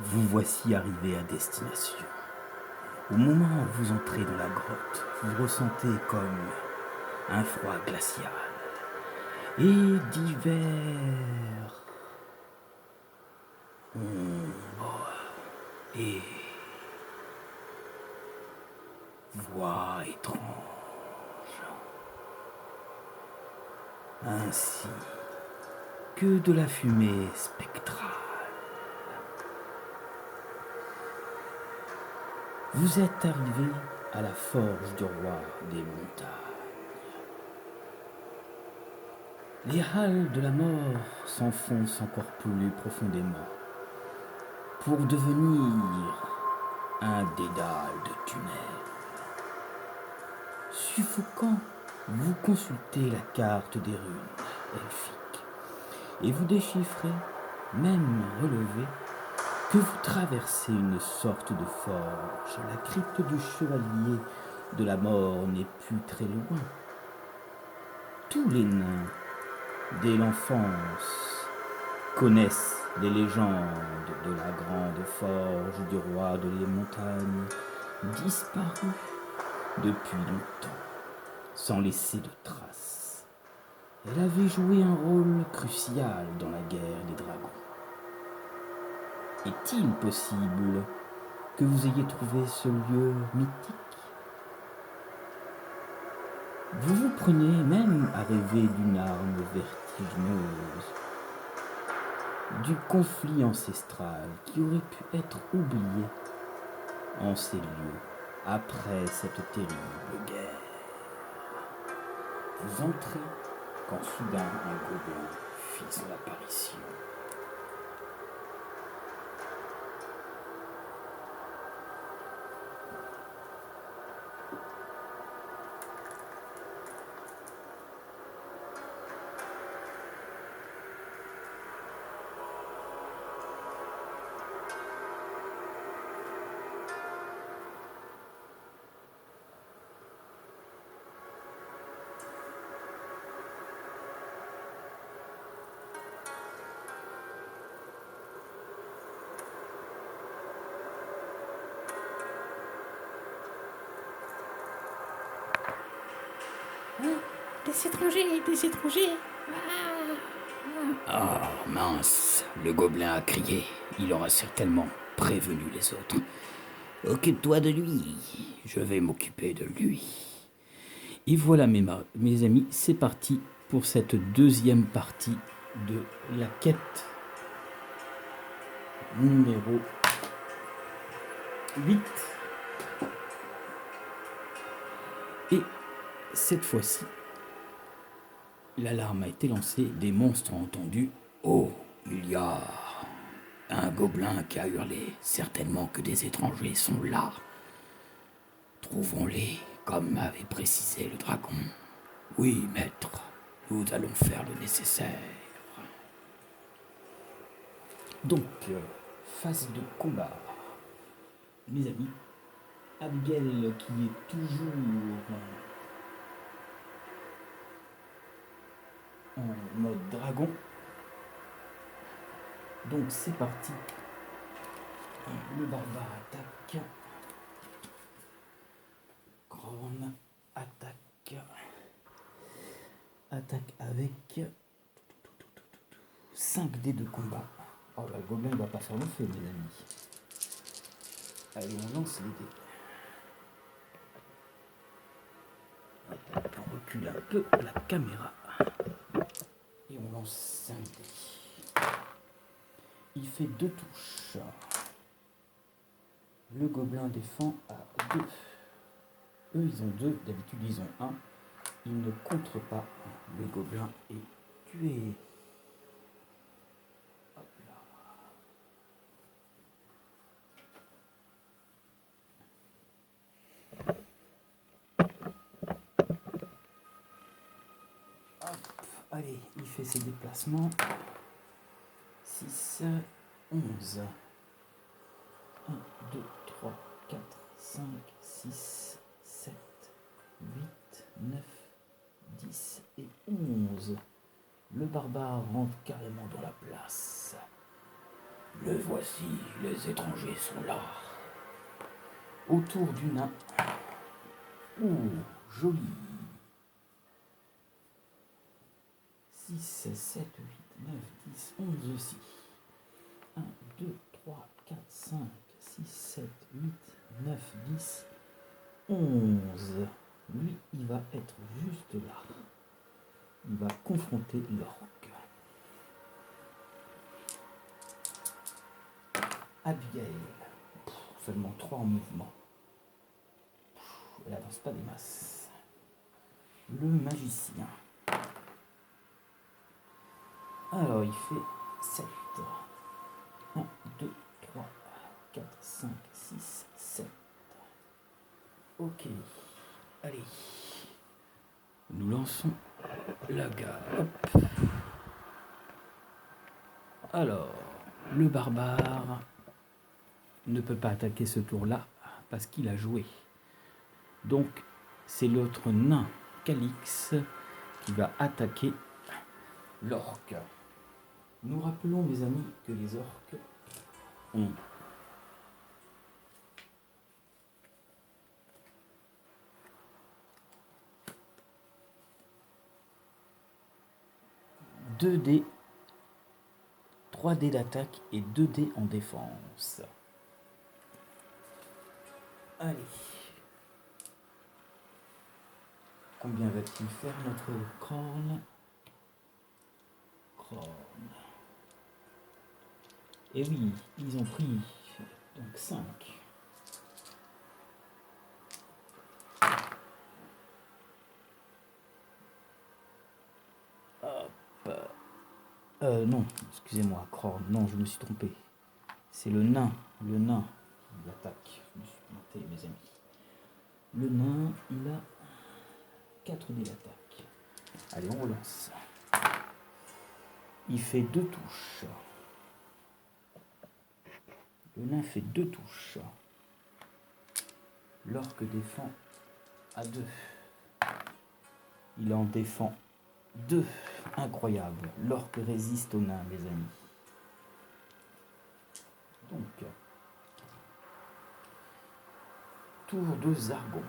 Vous voici arrivé à destination. Au moment où vous entrez dans la grotte, vous ressentez comme un froid glacial et divers ombres et voix étranges, ainsi que de la fumée spectrale. Vous êtes arrivé à la forge du roi des montagnes. Les halles de la mort s'enfoncent encore plus profondément pour devenir un dédale de tunnels. Suffocant, vous consultez la carte des runes elfiques et vous déchiffrez, même relevé, que vous traversez une sorte de forge. La crypte du chevalier de la mort n'est plus très loin. Tous les nains, dès l'enfance, connaissent les légendes de la grande forge du roi de les montagnes, disparue depuis longtemps, sans laisser de traces. Elle avait joué un rôle crucial dans la guerre des dragons. Est-il possible que vous ayez trouvé ce lieu mythique? Vous vous prenez même à rêver d'une arme vertigineuse, du conflit ancestral qui aurait pu être oublié en ces lieux après cette terrible guerre. Vous entrez quand soudain un gobelin fit son apparition. Des étrangers, des étrangers. Ah, mince, le gobelin a crié. Il aura certainement prévenu les autres. Occupe-toi de lui, je vais m'occuper de lui. Et voilà mes amis, c'est parti pour cette deuxième partie de la quête numéro 8. Et cette fois-ci, l'alarme a été lancée, des monstres ont entendu. Oh, il y a un gobelin qui a hurlé. Certainement que des étrangers sont là. Trouvons-les, comme avait précisé le dragon. Oui, maître, nous allons faire le nécessaire. Donc, phase de combat. Mes amis, Abigail qui est toujours en mode dragon. Donc c'est parti. Le barbare attaque. Crown attaque. Attaque avec 5 dés de combat. Oh là, le gobelin ne va pas faire le feu, mes amis. Allez, on lance les dés. On recule un peu la caméra. Et on lance 5 dés. Il fait 2 touches. Le gobelin défend à 2. Eux, ils ont 2. D'habitude, ils ont 1. Ils ne contrent pas. Le gobelin est tué. Hop là. Hop. Allez, il fait ses déplacements. 6, 11. 1, 2, 3, 4, 5, 6, 7, 8, 9, 10 et 11. Le barbare rentre carrément dans la place. Le voici, les étrangers sont là. Autour du nain. Oh, joli. 6, 16, 7, 8, 9, 10, 11 aussi. 1, 2, 3, 4, 5, 6, 7, 8, 9, 10, 11. Lui, il va être juste là. Il va confronter l'orque. Abigail. Seulement 3 en mouvement. Elle avance pas des masses. Le magicien. Alors, il fait 7. 1, 2, 3, 4, 5, 6, 7. Ok. Allez. Nous lançons la garde. Alors, le barbare ne peut pas attaquer ce tour-là parce qu'il a joué. Donc, c'est l'autre nain, Calix, qui va attaquer l'orque. Nous rappelons, mes amis, que les orques ont 2 dés, 3 dés d'attaque et 2 dés en défense. Allez. Combien va-t-il faire notre crâne? Et oui, ils ont pris donc 5. Hop. Non, excusez-moi, Krorn. Non, je me suis trompé. C'est le nain qui attaque. Je me suis planté, mes amis. Le nain, il a 4 dés d'attaque. Allez, on relance. Il fait 2 touches. Le nain fait 2 touches. L'orque défend à 2. Il en défend 2. Incroyable. L'orque résiste au nain, mes amis. Donc, tour de Zargon.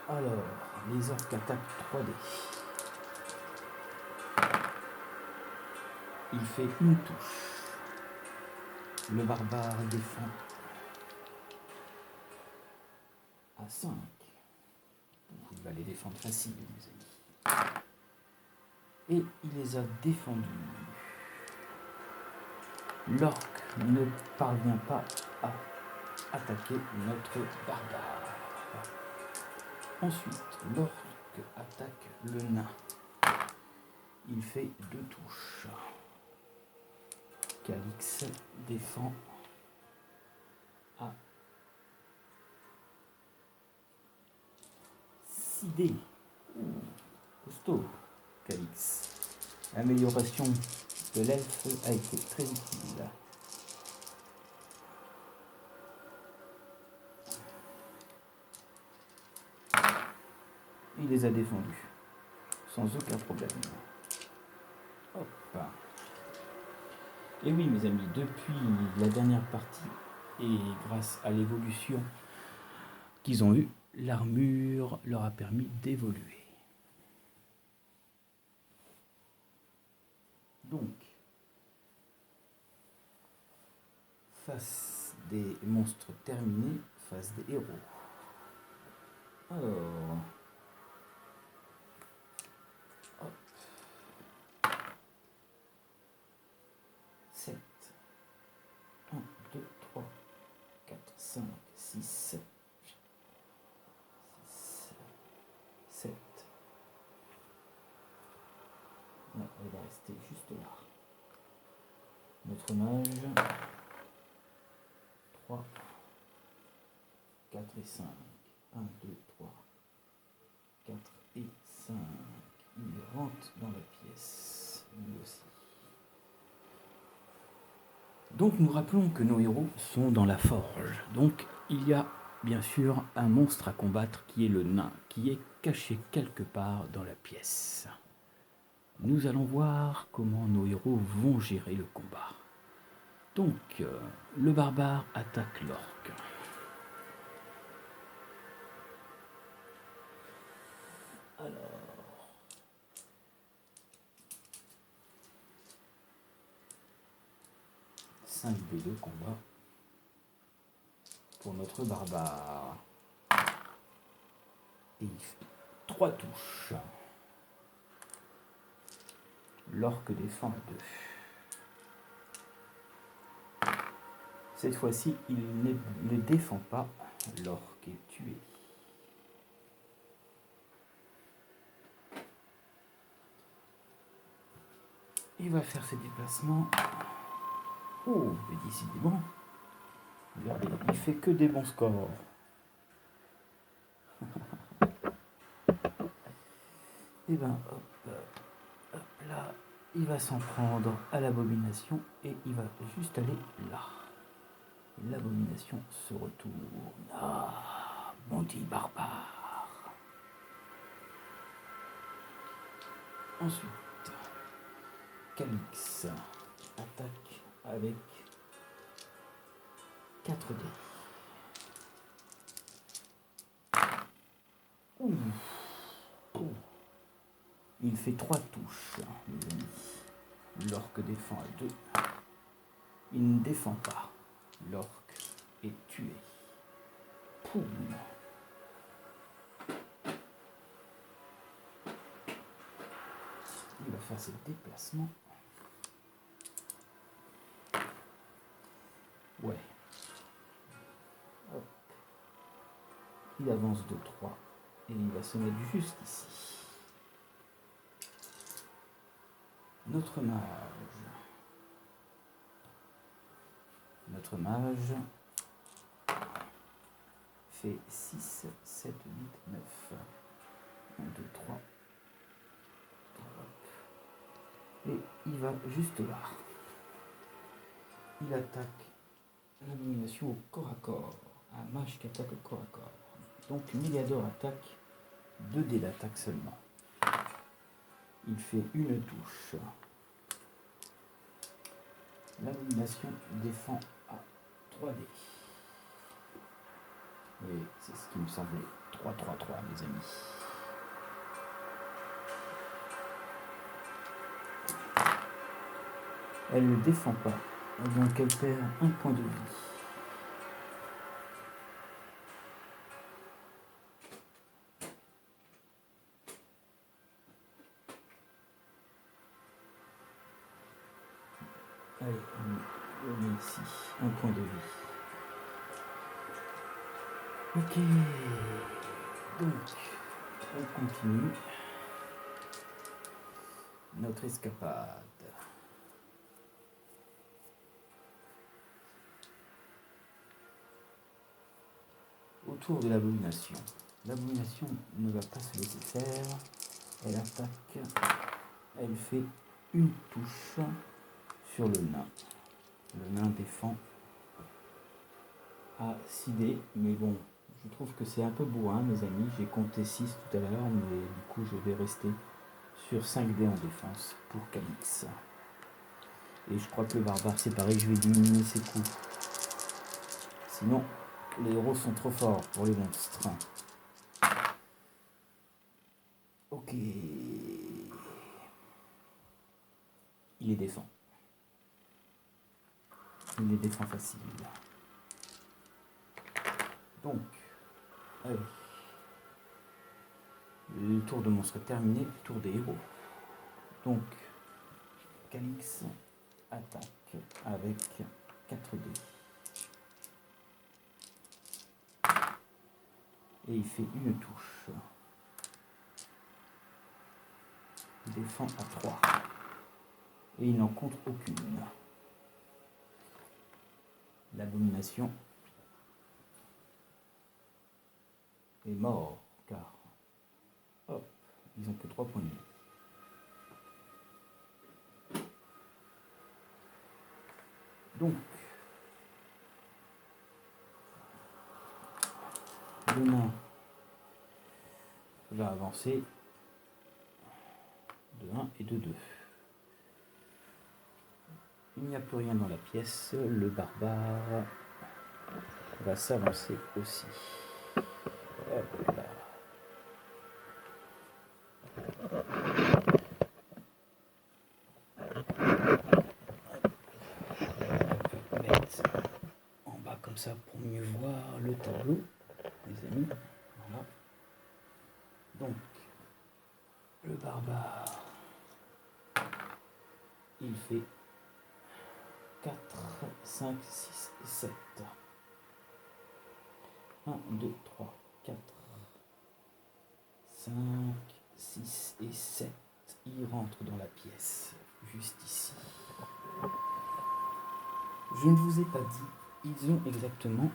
Alors, les orques attaquent 3 dés. Il fait une touche. Le barbare défend à 5. Il va les défendre facile, mes amis. Et il les a défendus. L'orque ne parvient pas à attaquer notre barbare. Ensuite, l'orque attaque le nain. Il fait 2 touches. Calix défend à 6 dés. Costaud, Calix. L'amélioration de l'elfe a été très utile. Il les a défendus, sans aucun problème. Hop. Et oui, mes amis, depuis la dernière partie, et grâce à l'évolution qu'ils ont eue, l'armure leur a permis d'évoluer. Donc, face des monstres terminés, face des héros. Alors, hop. 7. 1, 2, 3, 4, 5, 6, 7. 7. Non, elle va rester juste là. Notre mage. 3, 4 et 5. 1, 2, 3, 4 et 5. Il rentre dans la pièce, lui aussi. Donc nous rappelons que nos héros sont dans la forge. Donc il y a bien sûr un monstre à combattre qui est le nain, qui est caché quelque part dans la pièce. Nous allons voir comment nos héros vont gérer le combat. Donc, le barbare attaque l'orque. Alors, 5d2 combat pour notre barbare. Et il fait 3 touches. L'orque défend à 2. Cette fois-ci, il ne défend pas. L'orque est tué. Il va faire ses déplacements. Oh, mais décidément. Regardez, il fait que des bons scores. Et ben, hop là, il va s'en prendre à l'abomination et il va juste aller là. L'abomination se retourne. Ah, bandit barbare. Ensuite, Calix attaque avec 4 dés. Ouh. Oh. Il fait 3 touches, les amis. L'orque défend à 2. Il ne défend pas. L'orque est tué. Poum. Il va faire ses déplacements. Ouais. Hop. Il avance de 3 et il va se mettre juste ici. Notre mage fait 6, 7, 8, 9. 1, 2, 3. Et il va juste là. Il attaque l'abomination au corps à corps. Un mage qui attaque au corps à corps. Donc Méliador attaque 2 dés d'attaque seulement. Il fait une touche. L'abomination défend à 3 dés. Oui, c'est ce qui me semblait. 3, 3, 3, mes amis. Elle ne défend pas, donc elle perd un point de vie. Allez, on met ici, un point de vie. Ok, donc on continue notre escapade. Autour de l'abomination. L'abomination ne va pas se laisser faire. Elle attaque. Elle fait une touche sur le nain. Le nain défend à 6 dés, mais bon, je trouve que c'est un peu bourrin, mes amis. J'ai compté 6 tout à l'heure, mais du coup, je vais rester sur 5 dés en défense pour Calix. Et je crois que le barbare, c'est pareil, je vais diminuer ses coups. Sinon, les héros sont trop forts pour les monstres. Ok. Il les défend. Il les défend facile. Donc, allez. Le tour de monstre est terminé, tour des héros. Donc, Calix attaque avec 4 dés. Et il fait une touche. Il défend à 3. Et il n'en compte aucune. L'abomination est mort, car hop, ils ont que 3 points de vie. Donc, le nain va avancer de 1 et de 2. il n'y a plus rien dans la pièce. Le barbare va s'avancer aussi. Hop là. On peut mettre en bas comme ça pour mieux voir le tableau, les amis. Voilà. Donc, le barbare, il fait 4, 5, 6 et 7. 1, 2, 3, 4, 5, 6 et 7. Il rentre dans la pièce, juste ici. Je ne vous ai pas dit, ils ont exactement,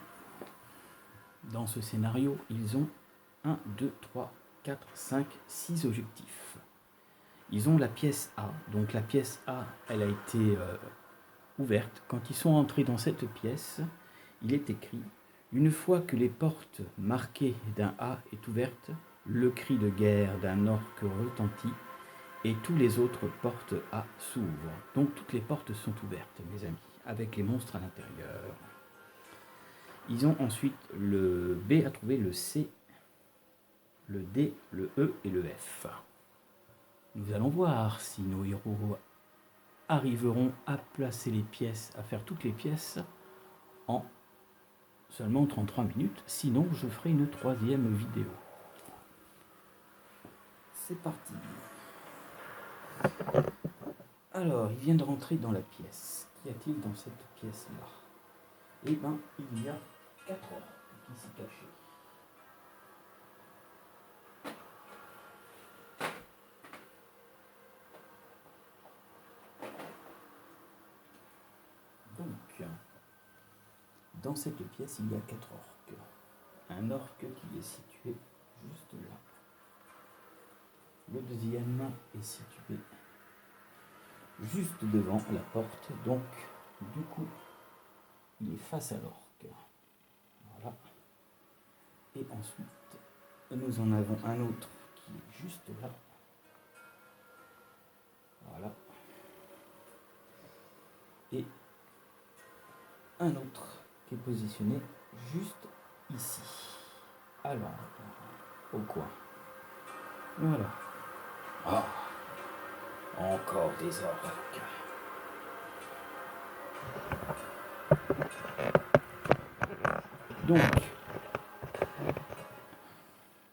dans ce scénario, ils ont 1, 2, 3, 4, 5, 6 objectifs. Ils ont la pièce A. Donc la pièce A, elle a été ouverte. Quand ils sont entrés dans cette pièce, il est écrit « Une fois que les portes marquées d'un A est ouverte, le cri de guerre d'un orque retentit et tous les autres portes A s'ouvrent. » Donc toutes les portes sont ouvertes, mes amis, avec les monstres à l'intérieur. Ils ont ensuite le B à trouver, le C, le D, le E et le F. Nous allons voir si nos héros arriveront à placer les pièces, à faire toutes les pièces en seulement 33 minutes. Sinon, je ferai une troisième vidéo. C'est parti. Alors, il vient de rentrer dans la pièce. Qu'y a-t-il dans cette pièce-là? Eh bien, il y a 4 orques qui s'y cachaient. Donc, dans cette pièce, il y a 4 orques. Un orque qui est situé juste là. Le deuxième est situé juste devant la porte, donc du coup, il est face à l'orque. Voilà. Et ensuite, nous en avons un autre qui est juste là. Voilà. Et un autre qui est positionné juste ici, à l'angle, au coin. Voilà. Ah, encore des orques. Donc,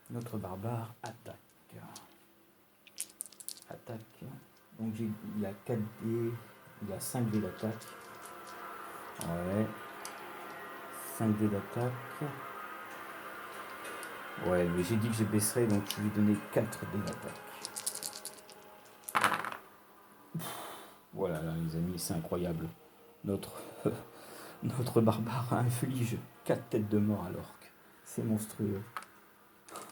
notre barbare attaque. Donc il a 4 dés, il a 5 dés d'attaque. Ouais. 5 dés d'attaque. Ouais, mais j'ai dit que je baisserais, donc je lui ai donné 4 dés d'attaque. Voilà, là, les amis, c'est incroyable. Notre barbare inflige 4 têtes de mort à l'orque. C'est monstrueux.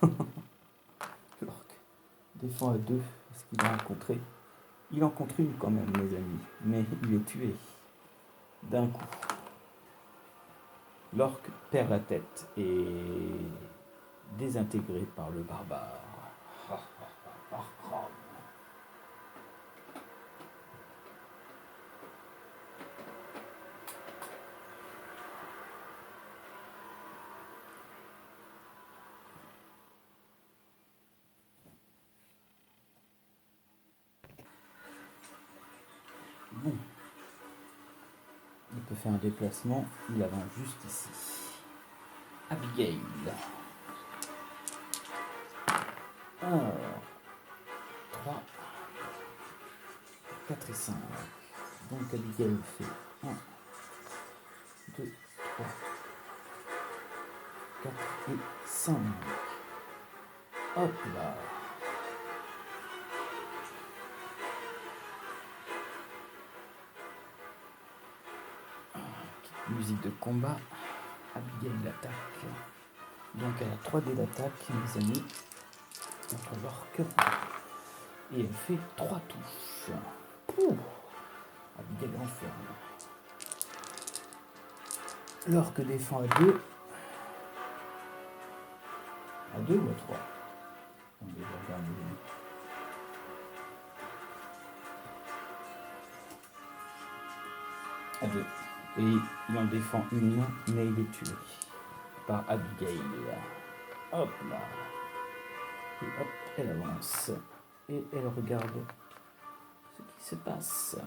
L'orque défend à 2 parce qu'il a rencontré. Il en contre une quand même, mes amis, mais il est tué d'un coup. L'orque perd la tête et désintégré par le barbare. Bon. Il peut faire un déplacement, il avance juste ici. Abigail. Alors, 3, 4 et 5. Donc Abigail fait 1, 2, 3, 4 et 5. Hop là. Petite musique de combat. Abigail l'attaque. Donc elle a 3 dés d'attaque, mes amis, contre l'orque. Et elle fait 3 touches. Ouh. Abigail enferme. L'orque défend à 2. À 2 ou à 3? On va regarder. deux. Et il en défend une, mais il est tué par Abigail. Hop là. Et hop, elle avance. Et elle regarde ce qui se passe.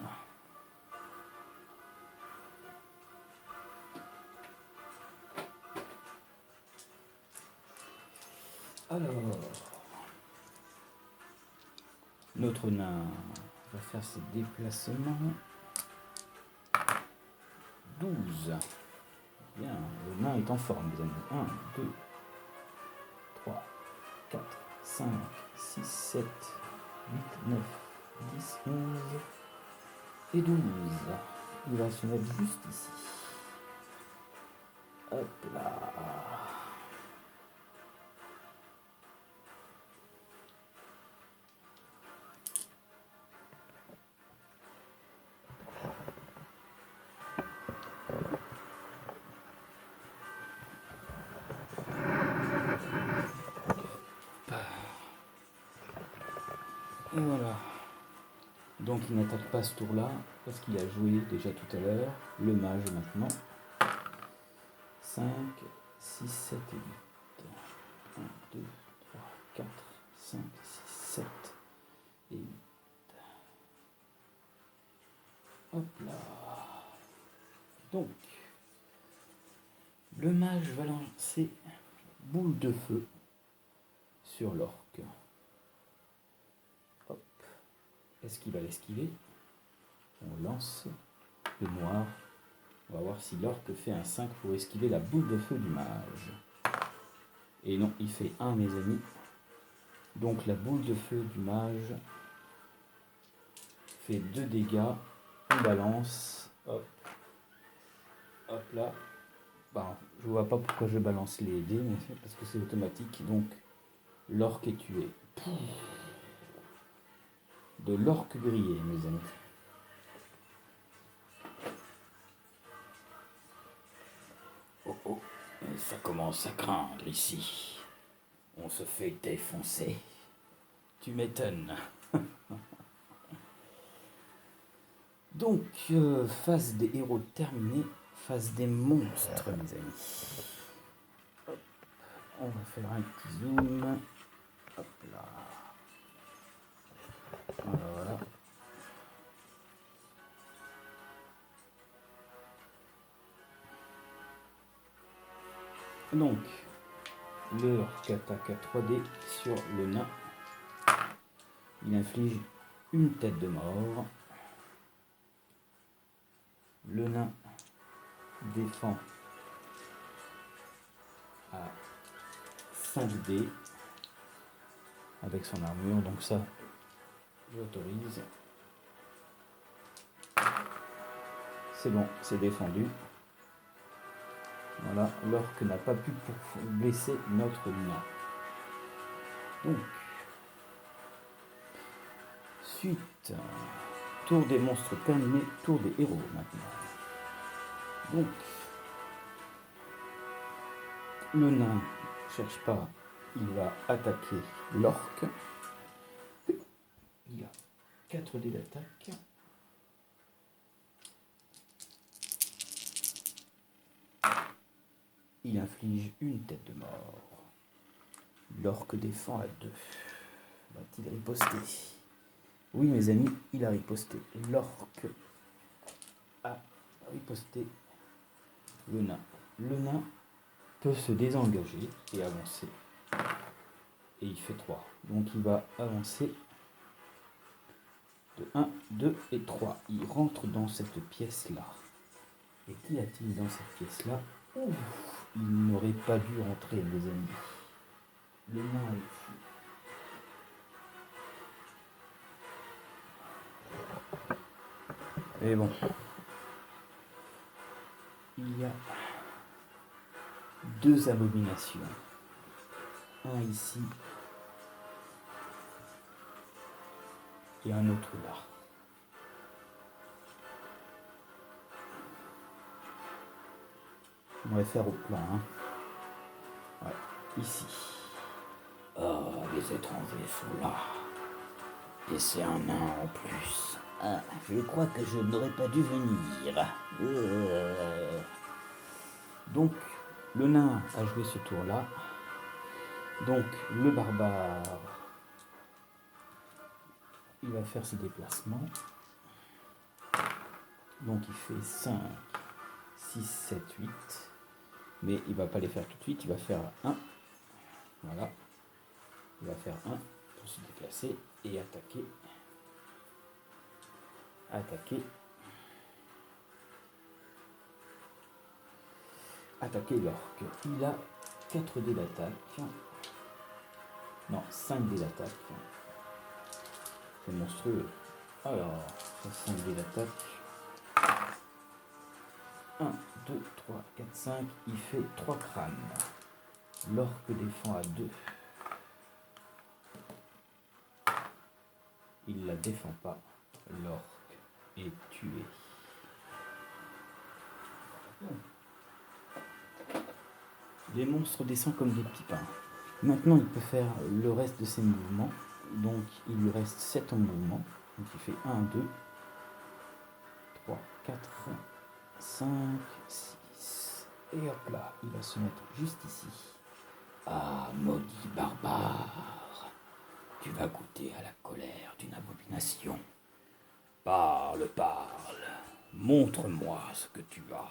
Alors, notre nain va faire ses déplacements. 12. Bien, le nain est en forme, les amis. 1, 2, 3, 4, 5, 6, 7, 8, 9, 10, 11 et 12. Il va se mettre juste ici. Hop là. Et voilà. Donc il n'attaque pas ce tour-là, parce qu'il a joué déjà tout à l'heure. Le mage maintenant. 5, 6, 7 et 8. 1, 2, 3, 4, 5, 6, 7 et 8. Hop là. Donc, le mage va lancer boule de feu sur l'orque. Hop. Est-ce qu'il va l'esquiver? On lance le noir. On va voir si l'orque fait un 5 pour esquiver la boule de feu du mage. Et non, il fait 1, mes amis. Donc la boule de feu du mage fait 2 dégâts. On balance. Hop. Hop là. Bah, je vois pas pourquoi je balance les dés, mais c'est parce que c'est automatique. Donc l'orque est tué. De l'orque grillé, mes amis. Oh oh, ça commence à craindre ici. On se fait défoncer. Tu m'étonnes. Donc, phase des héros terminée, phase des monstres, mes amis. Hop. On va faire un petit zoom. Hop là. Voilà. Donc, l'orque attaque à 3D sur le nain. Il inflige une tête de mort. Le nain défend à 5D avec son armure, donc ça, j'autorise. C'est bon, c'est défendu. Voilà, l'orque n'a pas pu blesser notre nain. Donc, suite, tour des monstres terminé, tour des héros maintenant. Donc, le nain ne cherche pas, il va attaquer l'orque. Il a 4 dés d'attaque. Il inflige une tête de mort. L'orque défend à 2. Va-t-il riposter? Oui, mes amis, il a riposté. L'orque a riposté le nain. Le nain peut se désengager et avancer. Et il fait 3. Donc il va avancer de 1, 2 et 3. Il rentre dans cette pièce-là. Et qu'y a-t-il dans cette pièce-là? Il n'aurait pas dû rentrer, mes amis. Le nain est fou. Et bon. Il y a 2 abominations. Un ici. Et un autre là. On va faire au plan. Ouais, ici. Oh, les étrangers sont là. Et c'est un nain en plus. Ah, je crois que je n'aurais pas dû venir. Donc, le nain a joué ce tour-là. Donc, le barbare, il va faire ses déplacements. Donc, il fait 5, 6, 7, 8. Mais il ne va pas les faire tout de suite. Il va faire 1. Voilà. Il va faire 1 pour se déplacer et attaquer. Attaquer l'orque. Il a 4 dés d'attaque. Non, 5 dés d'attaque. C'est monstrueux. Alors, 5 dés d'attaque. 1, 2, 3, 4, 5. Il fait 3 crânes. L'orque défend à 2. Il ne la défend pas. L'orque est tué. Les monstres descendent comme des petits pains. Maintenant, il peut faire le reste de ses mouvements. Donc, il lui reste 7 en mouvement. Donc, il fait 1, 2, 3, 4, 5, 6. Et hop là, il va se mettre juste ici. Ah, maudit barbare, tu vas goûter à la colère d'une abomination. Parle, montre-moi ce que tu as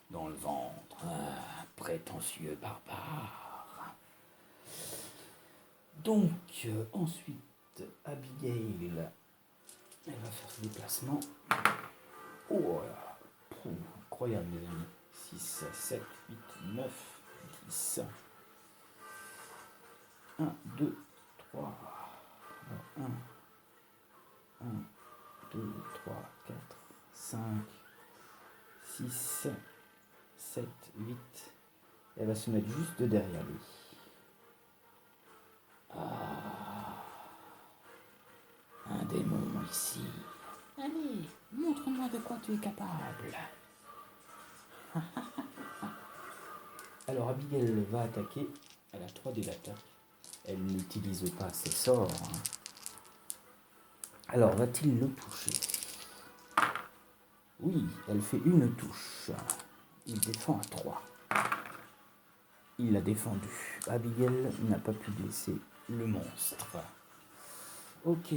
dans le ventre, prétentieux barbare. Donc, ensuite, Abigail, elle va faire ses déplacements. Oh là, incroyable mes amis. 6, 7, 8, 9, 10. 1, 2, 3. 1, 2, 3, 4, 5, 6, 7, 8. Elle va se mettre juste derrière lui. Ah, un démon ici. Allez, montre-moi de quoi tu es capable. Alors Abigail va attaquer. Elle a 3 dés d'attaque. Elle n'utilise pas ses sorts. Alors, va-t-il le toucher? Oui, elle fait une touche. Il défend à 3. Il l'a défendu. Abigail n'a pas pu blesser le monstre. Ok.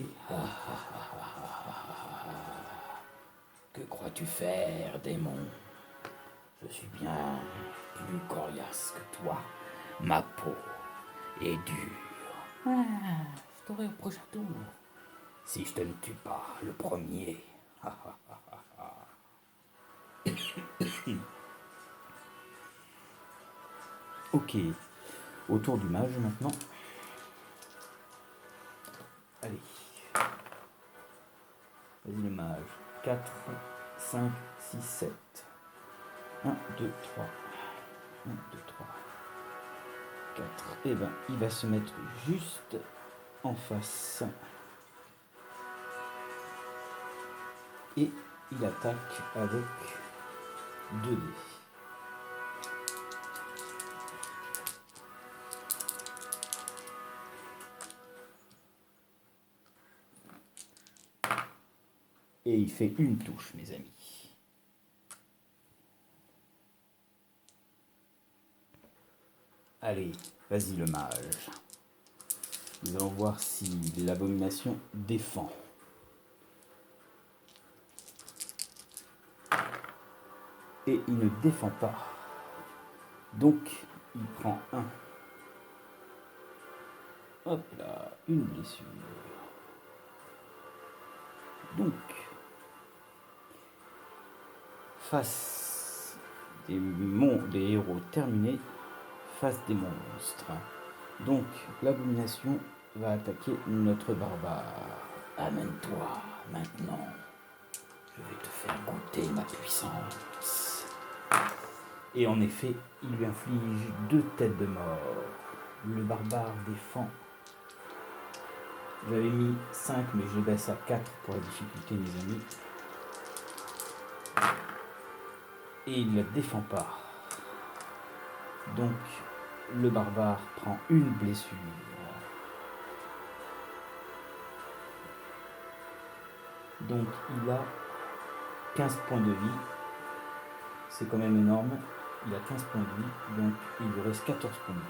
Que crois-tu faire, démon? Je suis bien plus coriace que toi. Ma peau est dure. Je t'aurai au prochain tour. Si je te ne tue pas le premier. Ok. Au tour du mage maintenant. Allez. Vas-y le mage. 4, 5, 6, 7. 1, 2, 3. 1, 2, 3. 4. Et ben, il va se mettre juste en face. Et il attaque avec 2 dés. Et il fait une touche, mes amis. Allez, vas-y le mage. Nous allons voir si l'abomination défend. Et il ne défend pas. Donc, il prend 1. Hop là, une blessure. Donc, face des héros terminés, face des monstres. Donc, l'abomination va attaquer notre barbare. Amène-toi maintenant. Je vais te faire goûter ma puissance. Et en effet, il lui inflige 2 têtes de mort. Le barbare défend. J'avais mis 5, mais je baisse à 4 pour la difficulté, mes amis. Et il ne défend pas. Donc, le barbare prend une blessure. Donc il a 15 points de vie. C'est quand même énorme. Il a 15 points de vie, donc il lui reste 14 points de vie.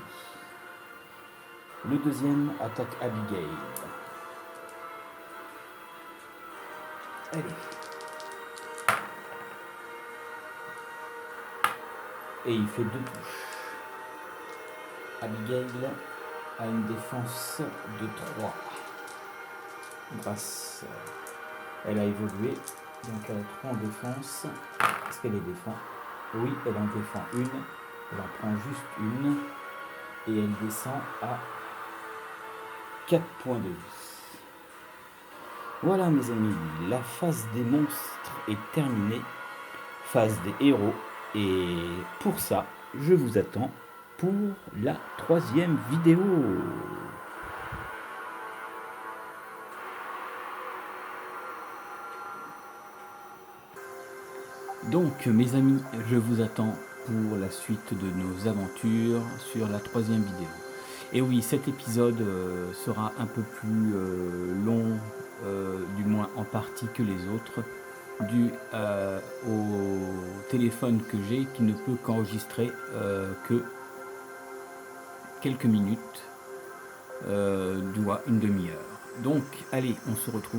Le deuxième attaque Abigail. Allez. Et il fait 2 touches. Abigail a une défense de 3. Grâce, elle a évolué, donc elle a 3 en défense. Est-ce qu'elle les défend? Oui, elle en défend une. Elle en prend juste une. Et elle descend à 4 points de vie. Voilà mes amis, la phase des monstres est terminée. Phase des héros. Et pour ça, je vous attends pour la 3e vidéo. Donc mes amis, je vous attends pour la suite de nos aventures sur la 3e vidéo. Et oui, cet épisode sera un peu plus long, du moins en partie que les autres, dû au téléphone que j'ai qui ne peut qu'enregistrer que quelques minutes, doit une demi-heure. Donc allez, on se retrouve